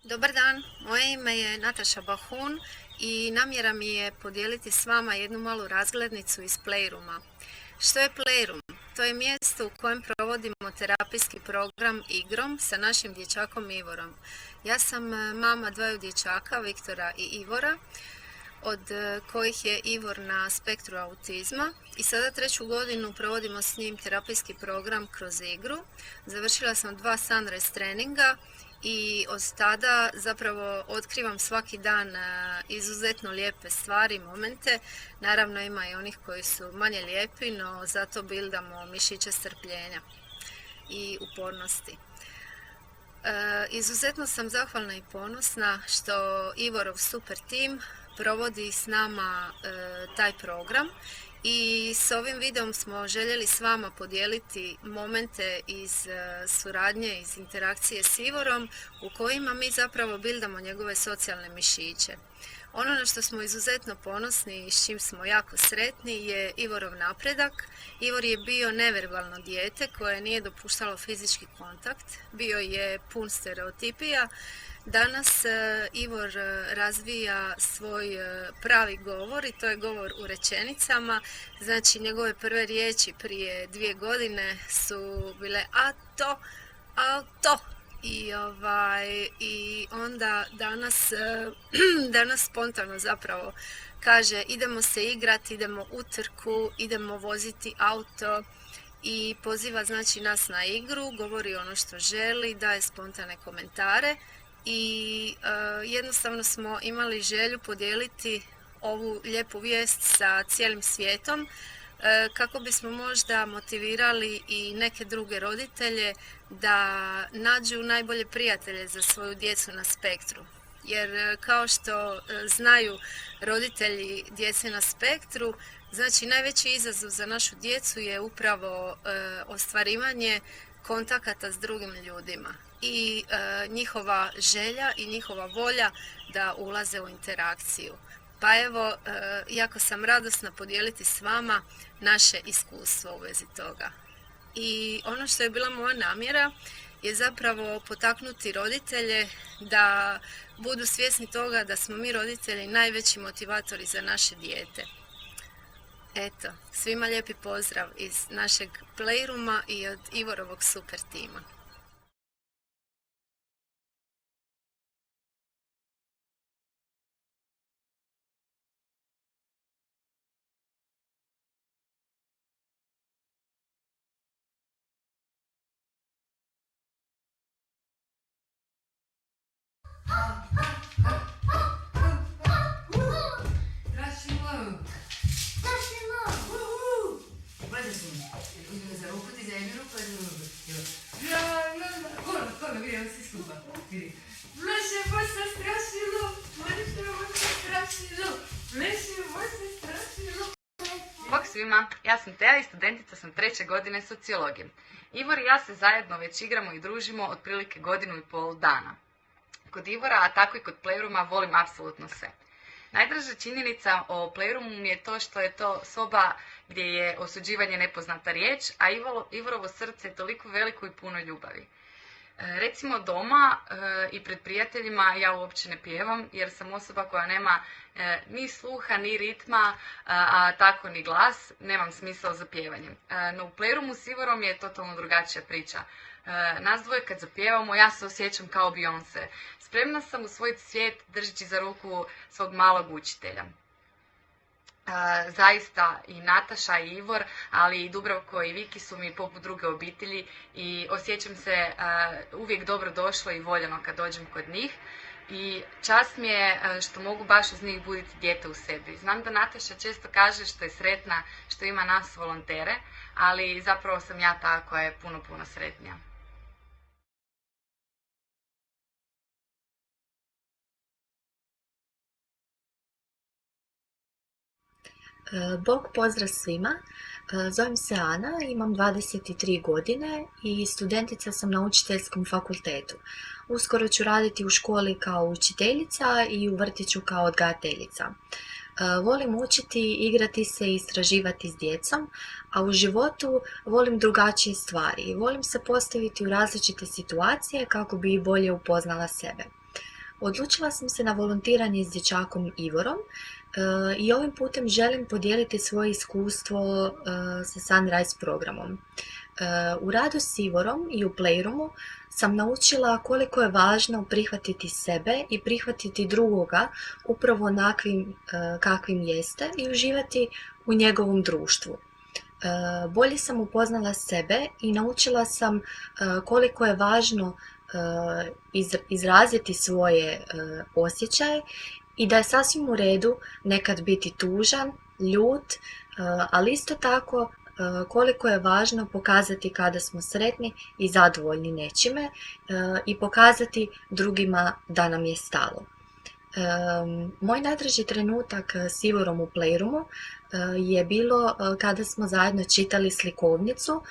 Dobar dan, moje ime je Nataša Bahun i namjera mi je podijeliti s vama jednu malu razglednicu iz Playrooma. Što je Playroom? To je mjesto u kojem provodimo terapijski program igrom sa našim dječakom Ivorom. Ja sam mama dvaju dječaka, Viktora i Ivora, od kojih je Ivor na spektru autizma i sada 3. godinu provodimo s njim terapijski program kroz igru. Završila sam 2 sunrise treninga i od tada zapravo otkrivam svaki dan izuzetno lijepe stvari, momente. Naravno ima i onih koji su manje lijepi, no zato bildamo mišiće strpljenja i upornosti. Izuzetno sam zahvalna i ponosna što Ivorov super tim provodi s nama taj program i s ovim videom smo željeli s vama podijeliti momente iz suradnje, iz interakcije s Ivorom u kojima mi zapravo bildamo njegove socijalne mišiće. Ono na što smo izuzetno ponosni i s čim smo jako sretni je Ivorov napredak. Ivor je bio neverbalno dijete koje nije dopuštalo fizički kontakt, bio je pun stereotipija. Danas Ivor razvija svoj pravi govor i to je govor u rečenicama. Znači njegove prve riječi prije 2 godine su bile auto. I onda danas spontano zapravo kaže idemo se igrati, idemo u trku, idemo voziti auto i poziva znači nas na igru, govori ono što želi, daje spontane komentare i jednostavno smo imali želju podijeliti ovu lijepu vijest sa cijelim svijetom kako bismo možda motivirali i neke druge roditelje da nađu najbolje prijatelje za svoju djecu na spektru. Jer kao što znaju roditelji djece na spektru, znači najveći izazov za našu djecu je upravo ostvarivanje kontakata s drugim ljudima i njihova želja i njihova volja da ulaze u interakciju. Pa evo, jako sam radosna podijeliti s vama naše iskustvo u vezi toga. I ono što je bila moja namjera je zapravo potaknuti roditelje da budu svjesni toga da smo mi roditelji najveći motivatori za naše dijete. Eto, svima lijepi pozdrav iz našeg Playrooma i od Ivorovog super tima. Bog svima, ja sam Teja i studentica sam 3. godine sociologije. Ivor i ja se zajedno već igramo i družimo otprilike 1,5 dana. Kod Ivora, a tako i kod Playrooma, volim apsolutno sve. Najdraža činjenica o Playroomu mi je to što je to soba gdje je osuđivanje nepoznata riječ, a Ivorovo srce je toliko veliko i puno ljubavi. Recimo doma i pred prijateljima ja uopće ne pjevam jer sam osoba koja nema ni sluha, ni ritma, a tako ni glas, nemam smisao za pjevanje. No u Playroomu s Ivorom je totalno drugačija priča. Nas dvoje kad zapjevamo ja se osjećam kao Beyoncé. Spremna sam usvojiti svijet držeći za ruku svog malog učitelja. Zaista i Nataša i Ivor, ali i Dubravko i Viki su mi poput druge obitelji i osjećam se uvijek dobro došlo i voljeno kad dođem kod njih. I čast mi je što mogu baš uz njih buditi dijete u sebi. Znam da Nataša često kaže što je sretna što ima nas volontere, ali zapravo sam ja ta koja je puno, puno sretnija. Bog pozdrav svima, zovem se Ana, imam 23 godine i studentica sam na učiteljskom fakultetu. Uskoro ću raditi u školi kao učiteljica i u vrtiću kao odgajateljica. Volim učiti, igrati se i istraživati s djecom, a u životu volim drugačije stvari. Volim se postaviti u različite situacije kako bi bolje upoznala sebe. Odlučila sam se na volontiranje s dječakom Ivorom i ovim putem želim podijeliti svoje iskustvo sa Sunrise programom. U radu s Ivorom i u Playroomu sam naučila koliko je važno prihvatiti sebe i prihvatiti drugoga upravo onakvim kakvim jeste i uživati u njegovom društvu. Bolje sam upoznala sebe i naučila sam koliko je važno izraziti svoje osjećaje i da je sasvim u redu nekad biti tužan, ljut, ali isto tako koliko je važno pokazati kada smo sretni i zadovoljni nečime i pokazati drugima da nam je stalo. Moj najdraži trenutak s Ivorom u Playroomu je bilo kada smo zajedno čitali slikovnicu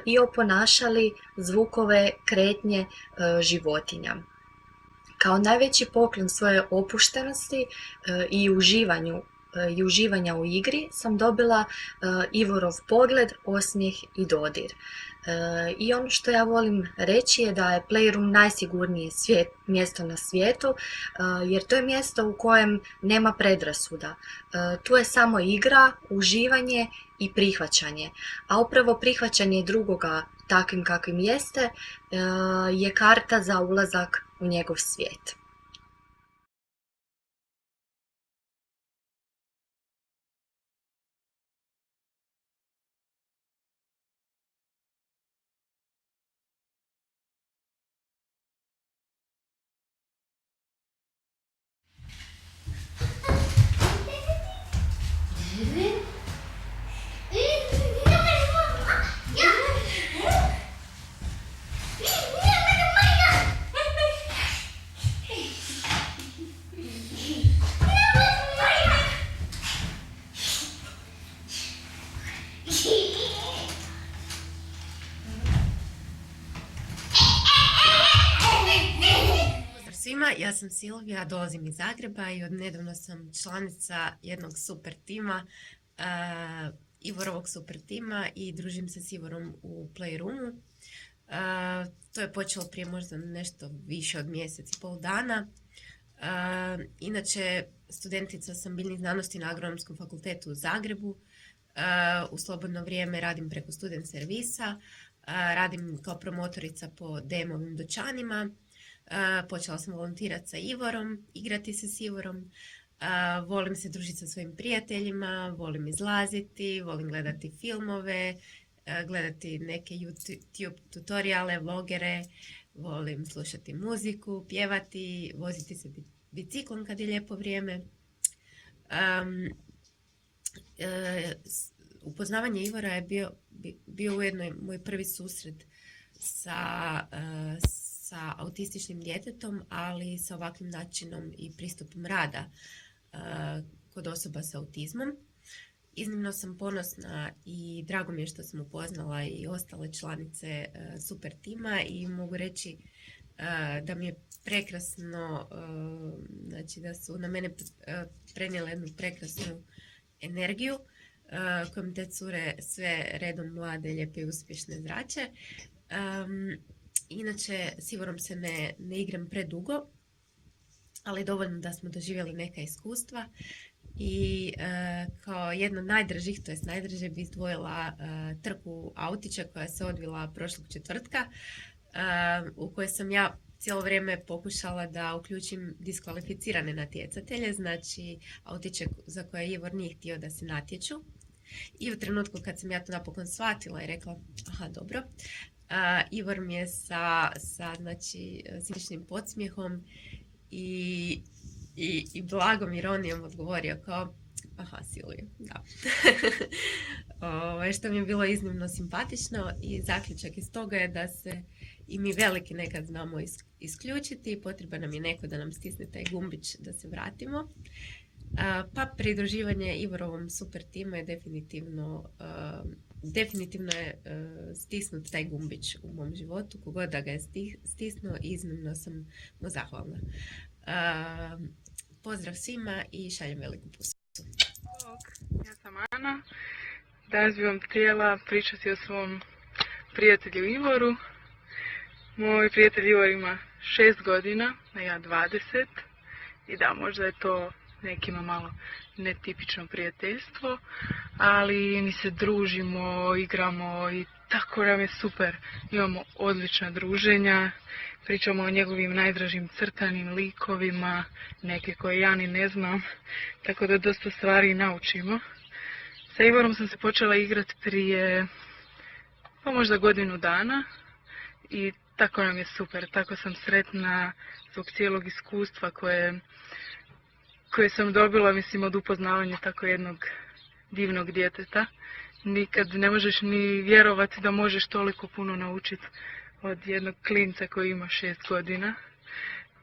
i oponašali zvukove kretnje životinja. Kao najveći poklon svoje opuštenosti i uživanja u igri sam dobila Ivorov pogled, osmijeh i dodir. I ono što ja volim reći je da je Playroom najsigurnije mjesto na svijetu, jer to je mjesto u kojem nema predrasuda. Tu je samo igra, uživanje i prihvaćanje. A upravo prihvaćanje drugoga takvim kakvim jeste je karta za ulazak u njegov svijet. Svima, ja sam Silvija, dolazim iz Zagreba i odnedavno sam članica jednog super tima, Ivorovog super tima i družim se s Ivorom u Playroomu. To je počelo prije možda nešto više od mjesec i pol dana. Inače, studentica sam biljnih znanosti na Agronomskom fakultetu u Zagrebu. U slobodno vrijeme radim preko student servisa, radim kao promotorica po DM-ovim dućanima. Počela sam volontirati sa Ivorom, igrati se s Ivorom, volim se družiti sa svojim prijateljima, volim izlaziti, volim gledati filmove, gledati neke YouTube tutoriale, vlogere, volim slušati muziku, pjevati, voziti se biciklom kad je lijepo vrijeme. Upoznavanje Ivora je bio ujedno moj prvi susret sa autističnim djetetom, ali sa ovakvim načinom i pristupom rada kod osoba sa autizmom. Iznimno sam ponosna i drago mi je što sam upoznala i ostale članice super tima i mogu reći da mi je prekrasno, znači da su na mene prenijele jednu prekrasnu energiju kojom te cure sve redom mlade, lijepe i uspješne zrače. Inače, s Ivorom se ne igram predugo, ali dovoljno da smo doživjeli neka iskustva i kao jedno najdražih, to jest najdraže bi izdvojila trku autića koja se odvila prošlog četvrtka, u kojoj sam ja cijelo vrijeme pokušala da uključim diskvalificirane natjecatelje, znači autiće za koje Ivor nije htio da se natječu. I u trenutku kad sam ja to napokon shvatila i rekla, aha, dobro, Ivor mi je sa simboličnim podsmijehom i blagom ironijom odgovorio kao, aha, Silvija, da. Što mi je bilo iznimno simpatično i zaključak iz toga je da se i mi veliki nekad znamo isključiti i potreba nam je neko da nam stisne taj gumbić da se vratimo. Pa pridruživanje Ivorovom super timu je definitivno je stisnut taj gumbić u mom životu, kogod da ga je stisnuo, iznimno sam mu zahvalna. Pozdrav svima i šaljem veliku pusu. Ja sam Ana. Danas bi vam htjela pričati o svom prijatelju Ivoru. Moj prijatelj Ivor ima 6 godina, a ja 20. I da, možda je to nekima malo netipično prijateljstvo, ali mi se družimo, igramo i tako nam je super. Imamo odlična druženja, pričamo o njegovim najdražim crtanim likovima, neke koje ja ni ne znam, tako da dosta stvari naučimo. Sa Ivorom sam se počela igrati prije pa možda godinu dana i tako nam je super, tako sam sretna zbog cijelog iskustva koje sam dobila, mislim, od upoznavanja tako jednog divnog djeteta. Nikad ne možeš ni vjerovati da možeš toliko puno naučiti od jednog klinca koji ima 6 godina.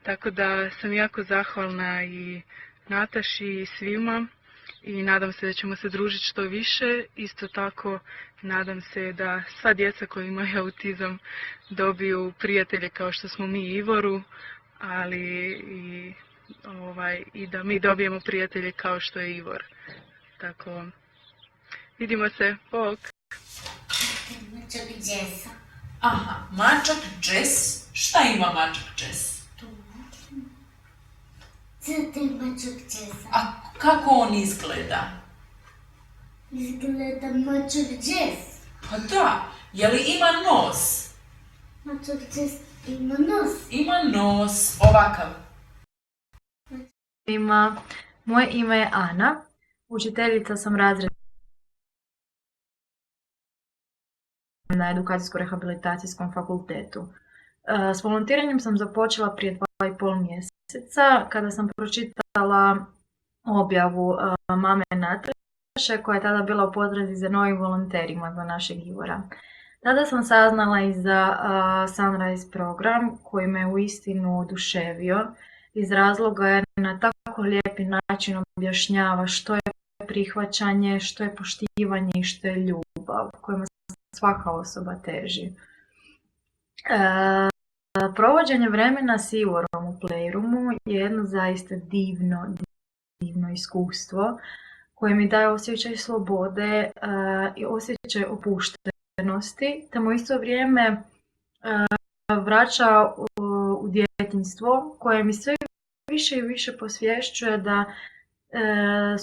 Tako da sam jako zahvalna i Nataši i svima i nadam se da ćemo se družiti što više. Isto tako nadam se da sva djeca koji imaju autizam dobiju prijatelje kao što smo mi Ivoru, ali i da mi dobijemo prijatelje kao što je Ivor. Tako, vidimo se, bok! Mačak Jessa. Aha, mačak Jess. Šta ima mačak Jess? Crtaj mačak Jessa. A kako on izgleda? Izgleda mačak Jess. Pa da, je li ima nos? Mačak Jess ima nos. Ima nos, ovakav. Moje ime je Ana, učiteljica sam razredna na Edukacijsko-rehabilitacijskom fakultetu. S volontiranjem sam započela prije 2,5 mjeseca kada sam pročitala objavu mame Nataše koja je tada bila u potrazi za novim volonterima za našeg Ivora. Tada sam saznala i za Sunrise program koji me uistinu oduševio iz razloga jer na tako lijepi način objašnjava što je prihvaćanje, što je poštivanje i što je ljubav kojima svaka osoba teži. Provođenje vremena s Ivorom u Playroomu je jedno zaista divno iskustvo koje mi daje osjećaj slobode i osjećaj opuštenosti, te mu isto vrijeme vraća u djetinjstvo koje mi sve više i više posvješćuje da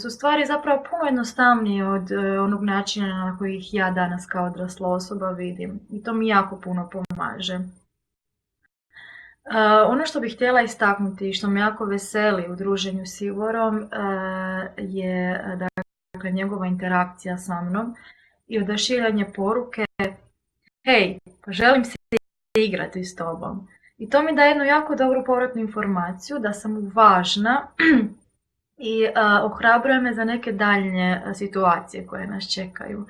su stvari zapravo puno jednostavnije od onog načina na koji ih ja danas kao odrasla osoba vidim. I to mi jako puno pomaže. Ono što bih htjela istaknuti i što me jako veseli u druženju s Ivorom je dakle, njegova interakcija sa mnom i odašiljanje poruke hej, pa želim se igrati s tobom. I to mi daje jednu jako dobru povratnu informaciju da sam mu važna i ohrabruje me za neke daljnje situacije koje nas čekaju.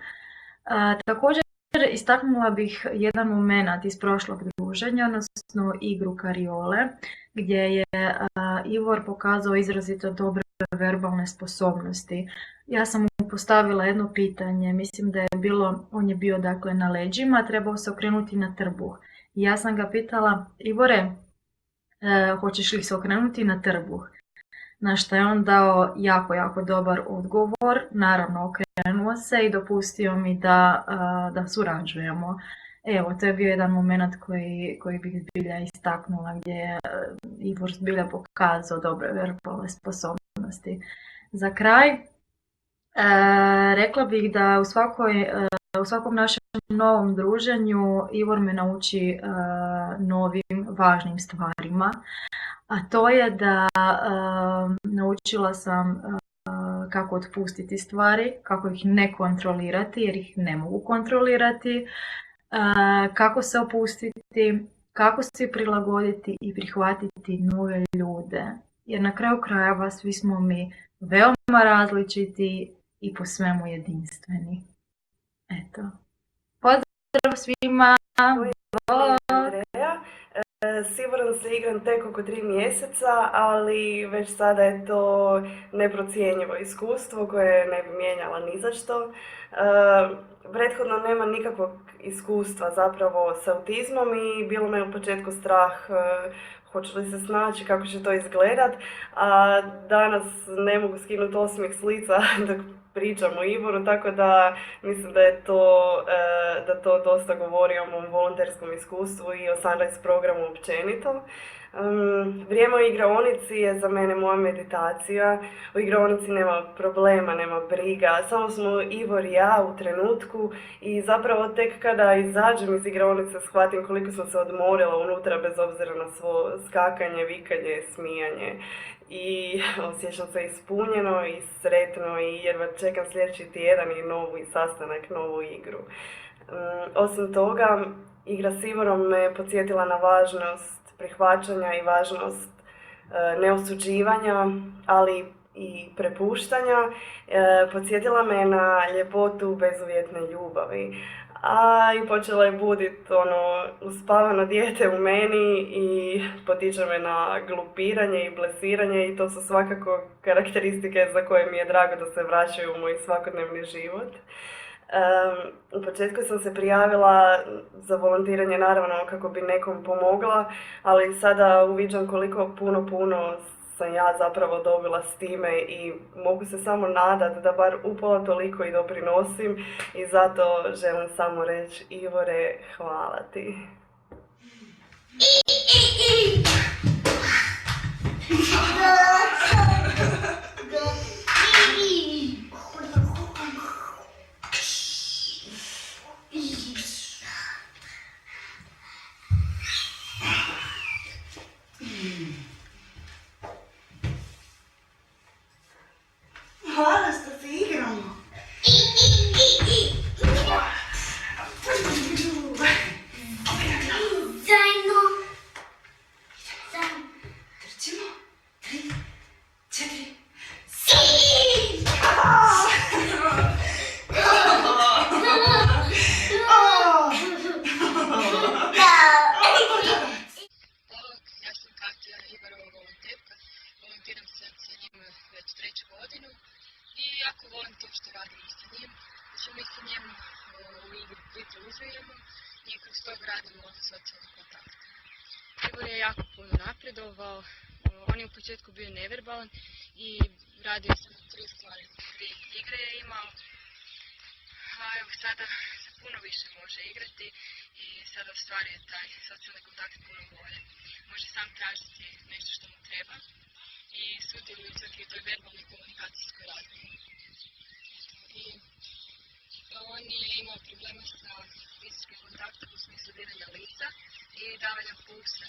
Također istaknula bih jedan moment iz prošlog druženja, odnosno igru Kariole, gdje je Ivor pokazao izrazito dobre verbalne sposobnosti. Ja sam mu postavila jedno pitanje, mislim da je bilo, on je bio dakle na leđima, trebao se okrenuti na trbuh. I ja sam ga pitala, Ivore, hoćeš li se okrenuti na trbuh? Na što je on dao jako dobar odgovor, naravno okrenuo se i dopustio mi da surađujemo. Evo, to je bio jedan moment koji bih zbilja istaknula gdje je Ivor zbilja pokazao dobre verbalne sposobnosti. Za kraj, rekla bih da u svakom našem novom druženju Ivor me nauči novim važnim stvarima. A to je da naučila sam kako otpustiti stvari, kako ih ne kontrolirati jer ih ne mogu kontrolirati, kako se opustiti, kako se prilagoditi i prihvatiti nove ljude. Jer na kraju krajeva svi smo mi veoma različiti i po svemu jedinstveni. Eto. Pozdrav svima! S Ivorom se igram tek oko 3 mjeseca, ali već sada je to neprocjenjivo iskustvo koje ne bi mijenjala ni za što. Prethodno nema nikakvog iskustva zapravo s autizmom i bilo me u početku strah hoće li se snaći, kako će to izgledat, a danas ne mogu skinuti osmijeh s lica dok pričam o Ivoru, tako da mislim da je to, da to dosta govori o mom volonterskom iskustvu i o Sunrise programu općenito. Vrijeme u igraonici je za mene moja meditacija. U igraonici nema problema, nema briga, samo smo Ivor i ja u trenutku i zapravo tek kada izađem iz igraonice shvatim koliko sam se odmorila unutra bez obzira na svo skakanje, vikanje, smijanje. I osjećam se ispunjeno i sretno i jedva čekam sljedeći tjedan i novi sastanak, novu igru. Osim toga, igra s Ivorom me podsjetila na važnost prihvaćanja i važnost neosuđivanja, ali i prepuštanja. Podsjetila me na ljepotu bezuvjetne ljubavi. A i počela je buditi uspavano dijete u meni i potiče me na glupiranje i blesiranje i to su svakako karakteristike za koje mi je drago da se vraćaju u moj svakodnevni život. U početku sam se prijavila za volontiranje naravno kako bi nekom pomogla, ali sada uviđam koliko puno sam ja zapravo dobila s time i mogu se samo nadati da bar upola toliko i doprinosim i zato želim samo reći Ivore, hvala ti. Hvala što se igramo. Zajedno. Trčimo. 3, 4. Ja sam Katja, Ivarova volonterka. Volontiram se sa njim već 3. godinu i jako volim to što radimo sa njim. Znači mi sa njim u igri pridružujemo i kroz to gradimo socijalni kontakt. Igor je jako puno napredovao. On je u početku bio neverbalan i radio je 3 stvari. 3 igre je imao, a evo sada se puno više može igrati i sada ostvaruje taj socijalni kontakt puno bolje. Može sam tražiti nešto što mu treba i sudjeluje čak i u toj verbalnoj komunikacijskoj razmjeni. I on je imao problema sa fizičkim kontaktom u smislu diranja lica i davanja pulsa,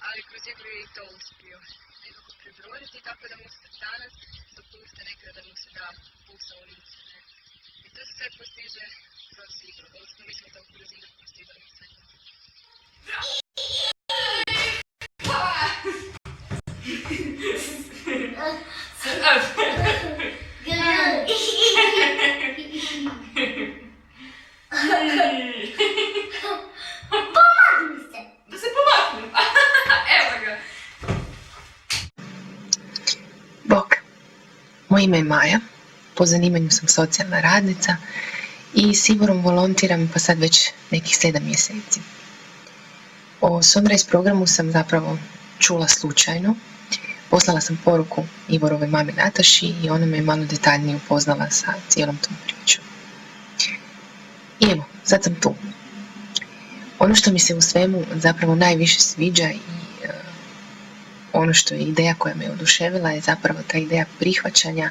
ali kroz igru je i to uspio nekako prebroditi, tako da mu se danas dopuste nekada da mu se da pulsa u lice. I to se sve postiže kroz igru, odnosno mi smo to kroz igru postizali sa njim. Pomagni se. Da se pomaknem. Evo ga. Bog, moje ime je Maja, po zanimanju sam socijalna radnica i s Ivorom volontiram pa sad već nekih 7 mjeseci. O Sunrise programu sam zapravo čula slučajno. Poslala sam poruku Ivorove mami Nataši i ona me malo detaljnije upoznala sa cijelom tom pričom. I evo, sad sam tu. Ono što mi se u svemu zapravo najviše sviđa i ono što je ideja koja me oduševila je zapravo ta ideja prihvaćanja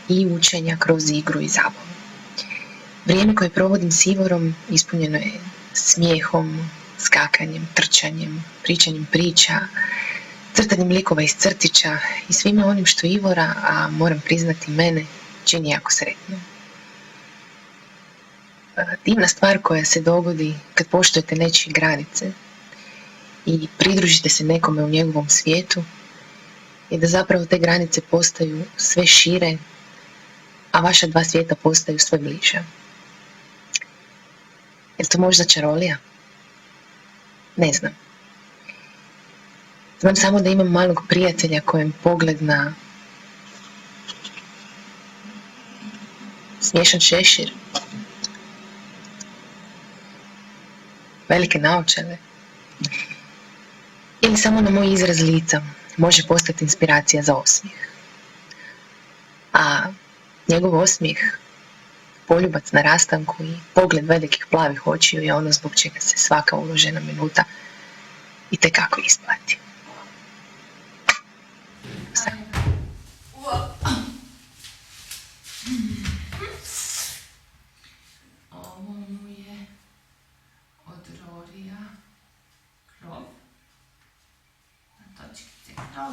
i učenja kroz igru i zabavu. Vrijeme koje provodim s Ivorom ispunjeno je smijehom, skakanjem, trčanjem, pričanjem priča, crtanjem likova iz crtića i svime onim što Ivora, a moram priznati mene, čini jako sretno. Divna stvar koja se dogodi kad poštujete nečije granice i pridružite se nekome u njegovom svijetu je da zapravo te granice postaju sve šire, a vaša dva svijeta postaju sve bliža. Je li to možda čarolija? Ne znam. Znam samo da imam malog prijatelja kojem pogled na smiješan šešir, velike naočale ili samo na moj izraz lica može postati inspiracija za osmijeh. A Njegov osmijeh, poljubac na rastanku i pogled velikih plavih očiju je ono zbog čega se svaka uložena minuta itekako isplati. Ovo mu je od Rorija krov. Na točkici krov.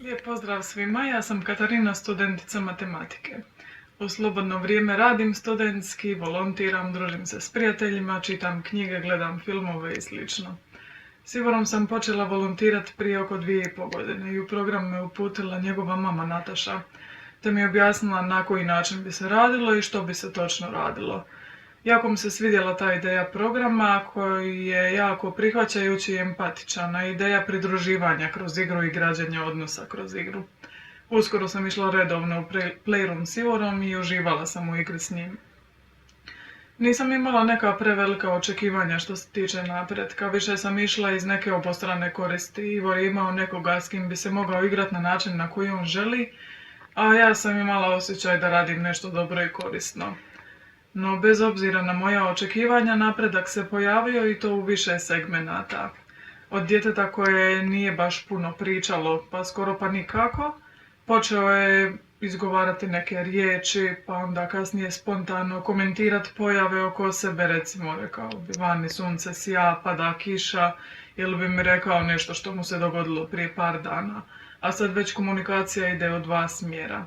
Lijep pozdrav svima, ja sam Katarina, studentica matematike. U slobodno vrijeme radim studentski, volontiram, družim se s prijateljima, čitam knjige, gledam filmove i sl. S Ivorom sam počela volontirati prije oko 2,5 godine i u program me uputila njegova mama Nataša, te mi je objasnila na koji način bi se radilo i što bi se točno radilo. Jako mi se svidjela ta ideja programa koji je jako prihvaćajući i empatičan, a ideja pridruživanja kroz igru i građenja odnosa kroz igru. Uskoro sam išla redovno u Playroom s Ivorom i uživala sam u igri s njim. Nisam imala neka prevelika očekivanja što se tiče napretka, više sam išla iz neke obostrane koristi. Ivor je imao nekoga s kim bi se mogao igrati na način na koji on želi, a ja sam imala osjećaj da radim nešto dobro i korisno. No, bez obzira na moja očekivanja, napredak se pojavio i to u više segmenata. Od djeteta koje nije baš puno pričalo, pa skoro pa nikako, počeo je izgovarati neke riječi, pa onda kasnije spontano komentirati pojave oko sebe, recimo rekao bi vani sunce sija, pada kiša, ili bi mi rekao nešto što mu se dogodilo prije par dana, a sad već komunikacija ide u 2 smjera.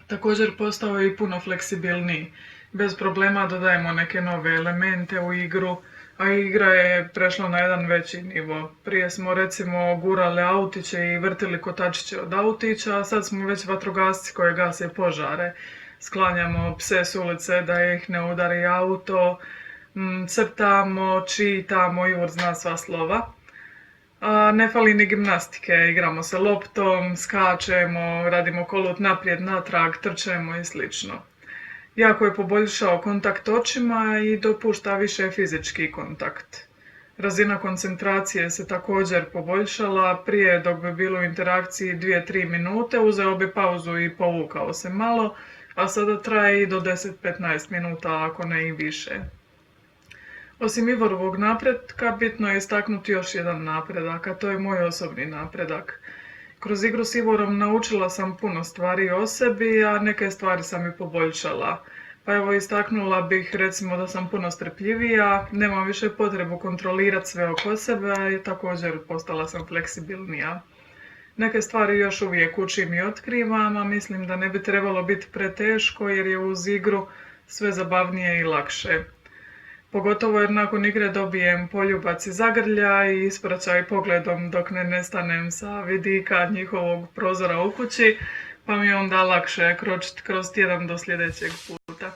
Također postao je i puno fleksibilniji. Bez problema dodajemo neke nove elemente u igru, a igra je prešla na jedan veći nivo. Prije smo recimo gurali autiće i vrtili kotačiće od autića, a sad smo već vatrogasci koji gase požare. Sklanjamo pse s ulice da ih ne udari auto, crtamo, čitamo, Ivor zna sva slova. A ne fali ni gimnastike, igramo se loptom, skačemo, radimo kolut naprijed, natrag, trčemo i slično. Jako je poboljšao kontakt očima i dopušta više fizički kontakt. Razina koncentracije se također poboljšala, prije dok bi bilo u interakciji 2-3 minute, uzeo bi pauzu i povukao se malo, a sada traje i do 10-15 minuta, ako ne i više. Osim Ivorovog napretka, bitno je istaknuti još jedan napredak, a to je moj osobni napredak. Kroz igru s Ivorom naučila sam puno stvari o sebi, a neke stvari sam i poboljšala. Pa evo istaknula bih recimo da sam puno strpljivija, nemam više potrebu kontrolirati sve oko sebe, a također postala sam fleksibilnija. Neke stvari još uvijek učim i otkrivam, a mislim da ne bi trebalo biti preteško jer je uz igru sve zabavnije i lakše. Pogotovo jer nakon igre dobijem poljubac i zagrlja i ispraćaj pogledom dok ne nestanem sa vidika njihovog prozora u kući, pa mi je onda lakše kročiti kroz tjedan do sljedećeg puta.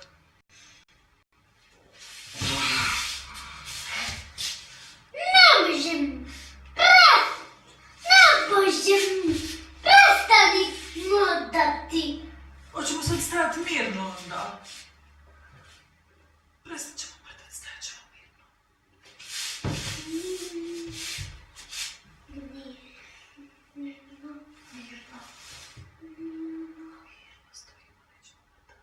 Prestani modati. Hoćemo sad stajati mirno onda. Prestat ćemo mrdati, stajat ćemo mirno. Mirno. Stojimo, nećemo mrdati.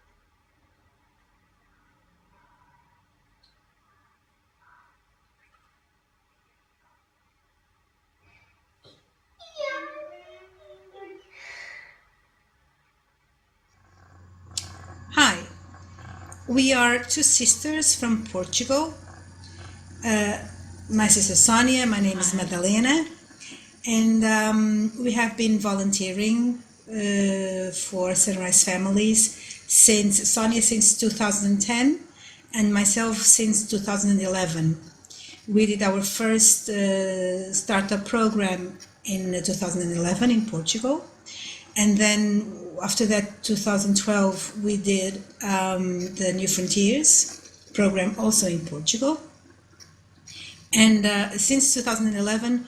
Hi, we are 2 sisters from Portugal. My sister Sonia, my name is Madalena, and we have been volunteering for Sunrise Families Sonia since 2010 and myself since 2011. We did our first startup program in 2011 in Portugal, and then after that 2012 we did the New Frontiers program also in Portugal, and since 2011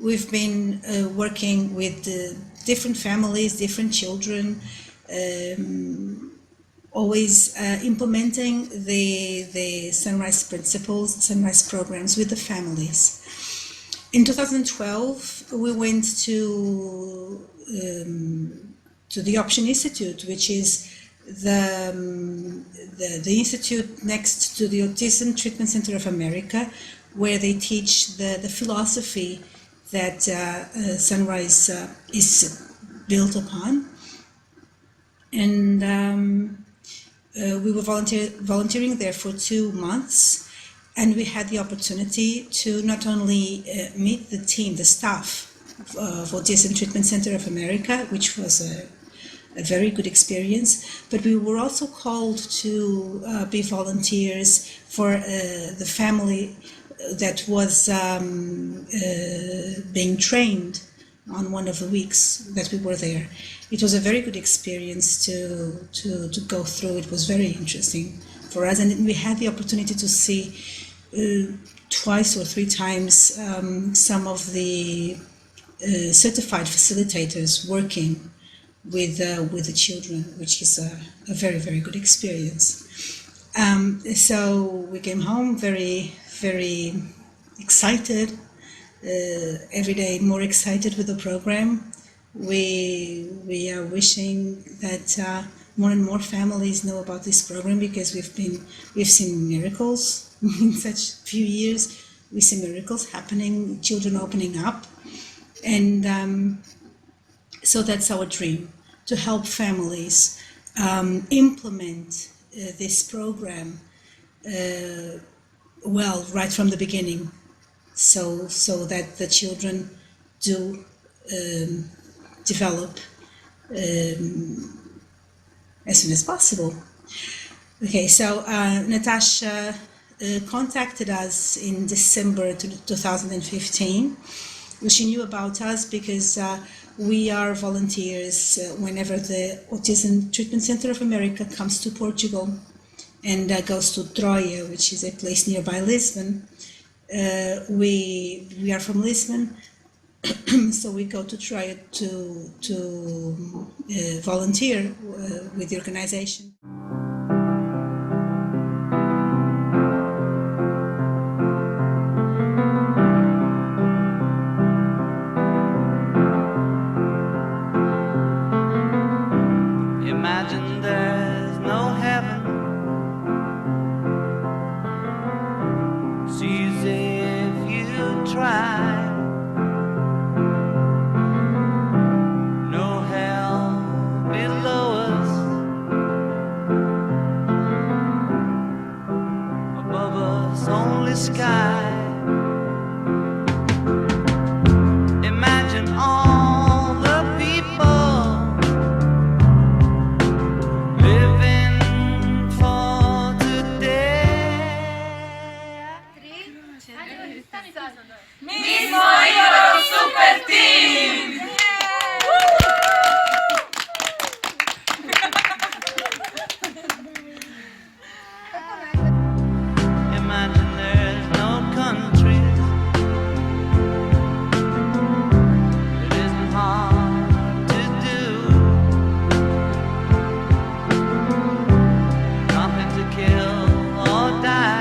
we've been working with different families, different children, always implementing the Sunrise principles, Sunrise programs with the families. In 2012, we went to the Option Institute, which is the institute next to the Autism Treatment Center of America, where they teach the philosophy that Sunrise is built upon. And we were volunteering there for 2 months, and we had the opportunity to not only meet the team, the staff of Autism Treatment Center of America, which was a very good experience, but we were also called to be volunteers for the family that was being trained on one of the weeks that we were there. It was a very good experience to go through. It was very interesting for us, and we had the opportunity to see twice or 3 times some of the certified facilitators working with the children, which is a very, very good experience. So we came home very, very excited, every day more excited with the program. We are wishing that more and more families know about this program, because we've seen miracles in such few years. We see miracles happening, children opening up, and so that's our dream, to help families implement this program well right from the beginning, so that the children do develop as soon as possible. Okay, so Natasha contacted us in December 2015. She knew about us because we are volunteers whenever the Autism Treatment Center of America comes to Portugal and goes to Troia, which is a place nearby Lisbon. We are from Lisbon, so we go to Troia to volunteer with the organization. Imagine there's no heaven. See as if you try.